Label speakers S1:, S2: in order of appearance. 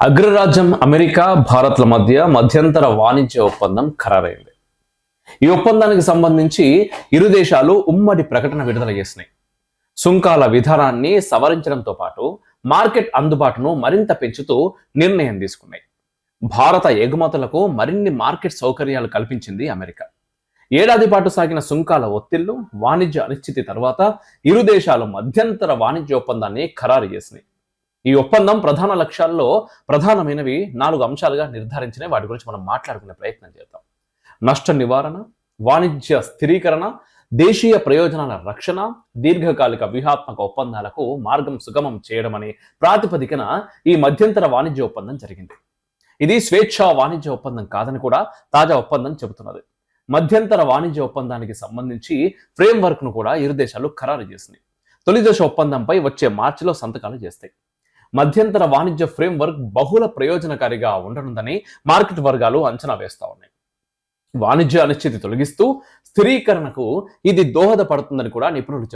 S1: అగ్రరాజ్యం అమెరికా భారత్ల మధ్య మధ్యంతర వాణిజ్య ఒప్పందం ఖరారైంది. ఈ ఒప్పందానికి సంబంధించి ఇరు దేశాలు ఉమ్మడి ప్రకటన విడుదల చేసినాయి. సుంకాల విధానాన్ని సవరించడంతో పాటు మార్కెట్ అందుబాటును మరింత పెంచుతూ నిర్ణయం తీసుకున్నాయి. భారత ఎగుమతులకు మరిన్ని మార్కెట్ సౌకర్యాలు కల్పించింది అమెరికా. ఏడాది పాటు సాగిన సుంకాల ఒత్తిళ్లు, వాణిజ్య అనిశ్చితి తర్వాత ఇరు దేశాలు మధ్యంతర వాణిజ్య ఒప్పందాన్ని ఖరారు చేసినాయి. ఈ ఒప్పందం ప్రధాన లక్ష్యాల్లో ప్రధానమైనవి 4 అంశాలుగా నిర్ధారించిన వాటి గురించి మనం మాట్లాడుకునే ప్రయత్నం చేద్దాం. నష్ట నివారణ, వాణిజ్య స్థిరీకరణ, దేశీయ ప్రయోజనాల రక్షణ, దీర్ఘకాలిక వ్యూహాత్మక ఒప్పందాలకు మార్గం సుగమం చేయడం అనే ప్రాతిపదికన ఈ మధ్యంతర వాణిజ్య ఒప్పందం జరిగింది. ఇది స్వేచ్ఛా వాణిజ్య ఒప్పందం కాదని కూడా తాజా ఒప్పందం చెబుతున్నది. మధ్యంతర వాణిజ్య ఒప్పందానికి సంబంధించి ఫ్రేమ్వర్క్ ను కూడా ఇరు దేశాలు ఖరారు చేసినాయి. తొలి దశ ఒప్పందంపై వచ్చే మార్చిలో సంతకాలు చేస్తాయి. మధ్యంతర వాణిజ్య ఫ్రేమ్వర్క్ బహుళ ప్రయోజనకారిగా ఉండనుందని మార్కెట్ వర్గాలు అంచనా వేస్తా ఉన్నాయి. వాణిజ్య అనిశ్చితి తొలగిస్తూ స్థిరీకరణకు ఇది దోహదపడుతుందని కూడా నిపుణులు